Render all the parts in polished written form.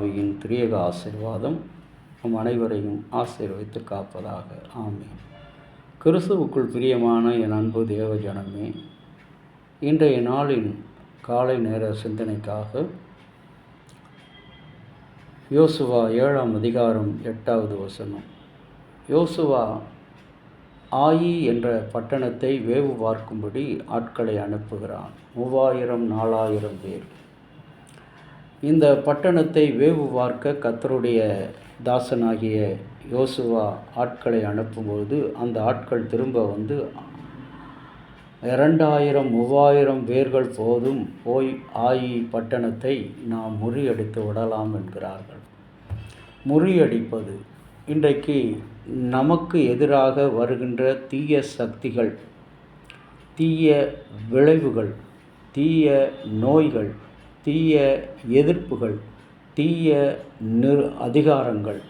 ஆவியின் திரியேக ஆசீர்வாதம் நம் அனைவரையும் ஆசீர்வதித்து காப்பதாக. ஆமென். கிறிஸ்துவுக்குள் பிரியமான என் அன்பு தேவ ஜனமே, இன்றைய நாளின் காலை நேர சிந்தனைக்காக யோசுவா 7ஆம் அதிகாரம் 8வது வசனம். யோசுவா ஆயி என்ற பட்டணத்தை வேவு பார்க்கும்படி ஆட்களை அனுப்புகிறான். 3000-4000 பேர். இந்த பட்டணத்தை வேவு பார்க்க கர்த்தருடைய தாசனாகிய யோசுவா ஆட்களை அனுப்பும்போது அந்த ஆட்கள் திரும்ப வந்து 2000-3000 பேர்கள் போதும், போய் ஆயி பட்டணத்தை நாம் முறியடித்து விடலாம் என்கிறார்கள். முறியடிப்பது இன்றைக்கு நமக்கு எதிராக வருகின்ற தீய சக்திகள், தீய விளைவுகள், தீய நோய்கள், தீய எதிர்ப்புகள், தீய அதிகாரங்கள்,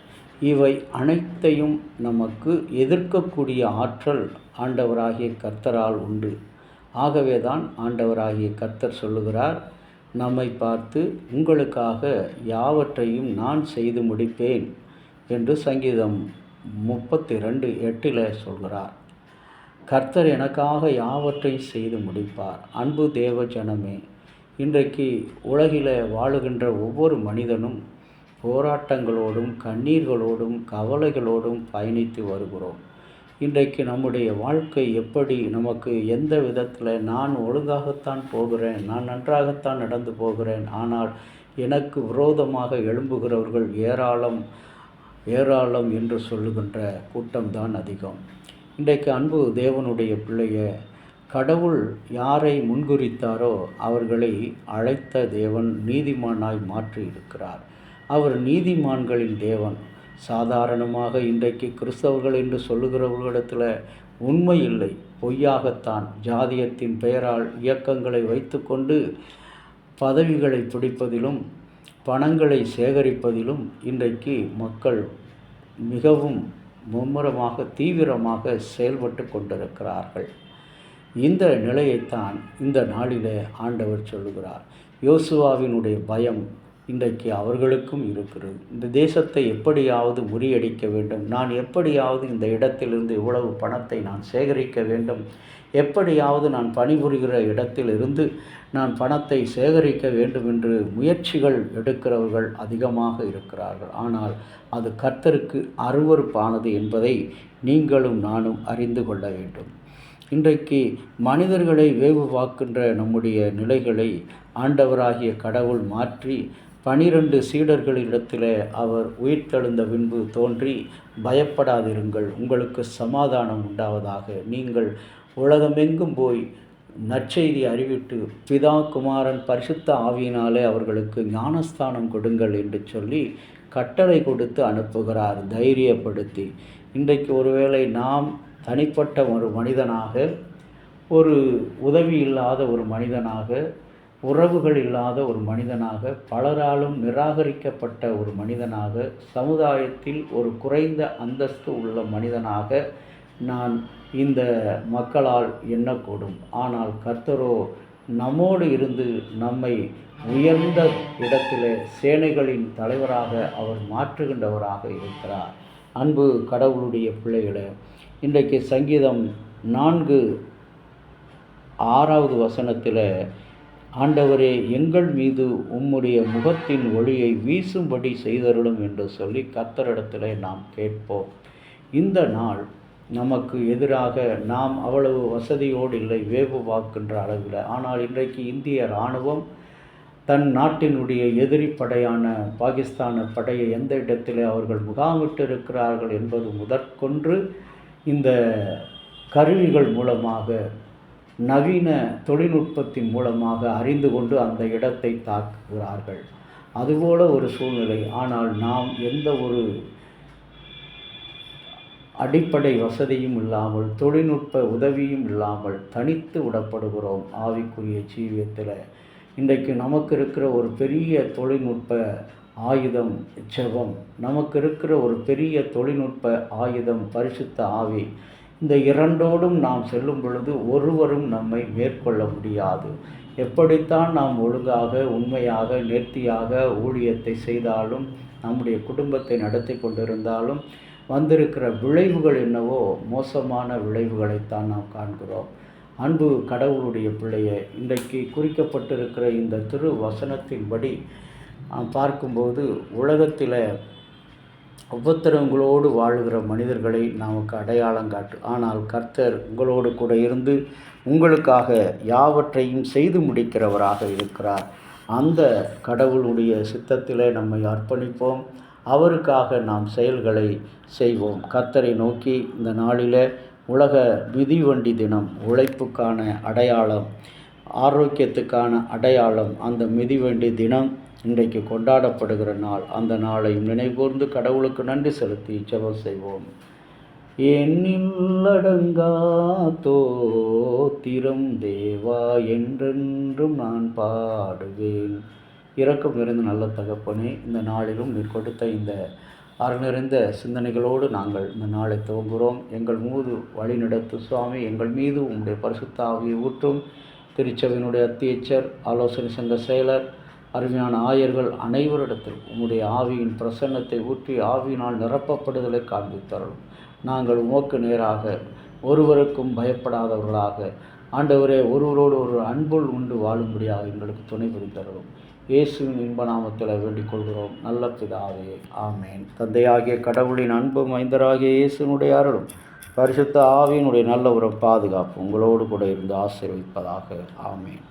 இவை அனைத்தையும் நமக்கு எதிர்க்கக்கூடிய ஆற்றல் ஆண்டவராகிய கர்த்தரால் உண்டு. ஆகவே தான் ஆண்டவராகிய கர்த்தர் சொல்லுகிறார், நம்மை பார்த்து உங்களுக்காக யாவற்றையும் நான் செய்து முடிப்பேன் என்று சங்கீதம் 32:8 சொல்கிறார். கர்த்தர் எனக்காக யாவற்றையும் செய்து முடிப்பார். அன்பு தேவ ஜனமே, இன்றைக்கு உலகில் வாழுகின்ற ஒவ்வொரு மனிதனும் போராட்டங்களோடும் கண்ணீர்களோடும் கவலைகளோடும் பயணித்து வருகிறோம். இன்றைக்கு நம்முடைய வாழ்க்கை எப்படி, நமக்கு எந்த விதத்தில் நான் ஒழுங்காகத்தான் போகிறேன், நான் நன்றாகத்தான் நடந்து போகிறேன், ஆனால் எனக்கு விரோதமாக எழும்புகிறவர்கள் ஏராளம் ஏராளம் என்று சொல்லுகின்ற கூட்டம்தான் அதிகம். இன்றைக்கு அன்பு தேவனுடைய பிள்ளைய, கடவுள் யாரை முன்குறித்தாரோ அவர்களை அழைத்த தேவன் நீதிமானாய் மாற்றி இருக்கிறார். அவர் நீதிமான்களின் தேவன். சாதாரணமாக இன்றைக்கு கிறிஸ்தவர்கள் என்று சொல்லுகிறவர்களிடத்தில் உண்மை இல்லை, பொய்யாகத்தான் ஜாதியத்தின் பெயரால் இயக்கங்களை வைத்து கொண்டு பதவிகளை பிடிப்பதிலும் பணங்களை சேகரிப்பதிலும் இன்றைக்கு மக்கள் மிகவும் மும்முரமாக தீவிரமாக செயல்பட்டு கொண்டிருக்கிறார்கள். இந்த நிலையைத்தான் இந்த நாளில் ஆண்டவர் சொல்லுகிறார். யோசுவாவினுடைய பயம் இன்றைக்கு அவர்களுக்கும் இருக்கிறது. இந்த தேசத்தை எப்படியாவது முறியடிக்க வேண்டும், நான் எப்படியாவது இந்த இடத்திலிருந்து இவ்வளவு பணத்தை நான் சேகரிக்க வேண்டும், எப்படியாவது நான் பணிபுரிகிற இடத்திலிருந்து நான் பணத்தை சேகரிக்க வேண்டும் என்று முயற்சிகள் எடுக்கிறவர்கள் அதிகமாக இருக்கிறார்கள். ஆனால் அது கர்த்தருக்கு அருவருப்பானது என்பதை நீங்களும் நானும் அறிந்து கொள்ள வேண்டும். இன்றைக்கு மனிதர்களை வேவு பார்க்கின்ற நம்முடைய நிலைகளை ஆண்டவராகிய கடவுள் மாற்றி 12 சீடர்களிடத்தில் அவர் உயிர்த்தெழுந்த பின்பு தோன்றி, பயப்படாதிருங்கள், உங்களுக்கு சமாதானம் உண்டாவதாக, நீங்கள் உலகமெங்கும் போய் நற்செய்தி அறிவித்து பிதா குமாரன் பரிசுத்த ஆவியினாலே அவர்களுக்கு ஞானஸ்தானம் கொடுங்கள் என்று சொல்லி கட்டளை கொடுத்து அனுப்புகிறார், தைரியப்படுத்தி. இன்றைக்கு ஒருவேளை நாம் தனிப்பட்ட ஒரு மனிதனாக, ஒரு உதவி இல்லாத ஒரு மனிதனாக, உறவுகள் இல்லாத ஒரு மனிதனாக, பலராலும் நிராகரிக்கப்பட்ட ஒரு மனிதனாக, சமுதாயத்தில் ஒரு குறைந்த அந்தஸ்து உள்ள மனிதனாக நான் இந்த மக்களால் எண்ணக்கூடும். ஆனால் கர்த்தரோ நம்மோடு இருந்து நம்மை உயர்ந்த இடத்திலே சேனைகளின் தலைவராக அவர் மாற்றுகின்றவராக இருக்கிறார். அன்பு கடவுளுடைய பிள்ளைகளே, இன்றைக்கு சங்கீதம் 4:6 வசனத்தில், ஆண்டவரே எங்கள் மீது உம்முடைய முகத்தின் ஒளியை வீசும்படி செய்தருளும் என்று சொல்லி கர்த்தரிடத்தில் நாம் கேட்போம். இந்த நாள் நமக்கு எதிராக நாம் அவ்வளவு வசதியோடு இல்லை, வேவு பார்க்கின்ற அளவில். ஆனால் இன்றைக்கு இந்திய இராணுவம் தன் நாட்டினுடைய எதிரி படையான பாகிஸ்தான படையை எந்த இடத்தில் அவர்கள் முகாமிட்டு இருக்கிறார்கள் என்பது முதற்கொன்று இந்த கருவிகள் மூலமாக, நவீன தொழில்நுட்பத்தின் மூலமாக அறிந்து கொண்டு அந்த இடத்தை தாக்குகிறார்கள். அதுபோல ஒரு சூழ்நிலை. ஆனால் நாம் எந்த ஒரு அடிப்படை வசதியும் இல்லாமல், தொழில்நுட்ப உதவியும் இல்லாமல் தனித்து விடப்படுகிறோம் ஆவிக்குரிய ஜீவியத்தில். இன்றைக்கு நமக்கு இருக்கிற ஒரு பெரிய தொழில்நுட்ப ஆயுதம் ஜெபம். நமக்கு இருக்கிற ஒரு பெரிய தொழில்நுட்ப ஆயுதம் பரிசுத்த ஆவி. இந்த இரண்டோடும் நாம் செல்லும் பொழுது ஒருவரும் நம்மை மேற்கொள்ள முடியாது. எப்படித்தான் நாம் ஒழுங்காக, உண்மையாக, நேர்த்தியாக ஊழியத்தை செய்தாலும், நம்முடைய குடும்பத்தை நடத்தி கொண்டிருந்தாலும் வந்திருக்கிற விளைவுகள் என்னவோ மோசமான விளைவுகளைத்தான் நாம் காண்கிறோம். அன்பு கடவுளுடைய பிள்ளையை, இன்றைக்கு குறிக்கப்பட்டிருக்கிற இந்த திரு வசனத்தின்படி பார்க்கும்போது உலகத்தில் உபத்திரவங்களோடு வாழுகிற மனிதர்களை நமக்கு அடையாளம் காட்டு. ஆனால் கர்த்தர் உங்களோடு கூட இருந்து உங்களுக்காக யாவற்றையும் செய்து முடிக்கிறவராக இருக்கிறார். அந்த கடவுளுடைய சித்தத்திலே நம்மை அர்ப்பணிப்போம். அவருக்காக நாம் செயல்களை செய்வோம். கர்த்தரை நோக்கி இந்த நாளில் உலக மிதிவண்டி தினம், உழைப்புக்கான அடையாளம், ஆரோக்கியத்துக்கான அடையாளம் அந்த மிதிவண்டி தினம் இன்றைக்கு கொண்டாடப்படுகிற நாள். அந்த நாளை நினைகூர்ந்து கடவுளுக்கு நன்றி செலுத்தி ஜெபம் செய்வோம். எண்ணில்லடங்கா தோத்திரம் தேவா, என்றென்றும் நான் பாடுவேன். இரக்கம் நிறைந்த நல்ல தகப்பனே, இந்த நாளிலும் நீர் கொடுத்த இந்த அருள்நிறைந்த சிந்தனைகளோடு நாங்கள் இந்த நாளை துவங்குகிறோம். எங்கள் மீது வழிநடத்து சுவாமி. எங்கள் மீது உங்களுடைய பரிசுத்த ஆவியை ஊற்றும். திருச்சபையினுடைய அத்தியட்சர், ஆலோசனை சங்க செயலர், அருமையான ஆயர்கள் அனைவரிடத்தில் உம்முடைய ஆவியின் பிரசன்னத்தை ஊற்றி ஆவியினால் நிரப்பப்படுதலை காண்பித்தருளும். நாங்கள் உமக்கு நேராக ஒருவருக்கும் பயப்படாதவர்களாக, ஆண்டவரே, ஒருவரோடு ஒரு அன்புள் உண்டு வாழும்படியாக எங்களுக்கு துணை புரிந்தருளும். இயேசுவின் இன்ப நாமத்தில் வேண்டிக் கொள்கிறோம் நல்ல பிதாவே, ஆமேன். தந்தையாகிய கடவுளின் அன்பும் மைந்தராகிய இயேசுனுடைய அருளும் பரிசுத்த ஆவியினுடைய நல்ல ஒரு பாதுகாப்பு உங்களோடு கூட இருந்து ஆசீர்வதிப்பதாக. ஆமேன்.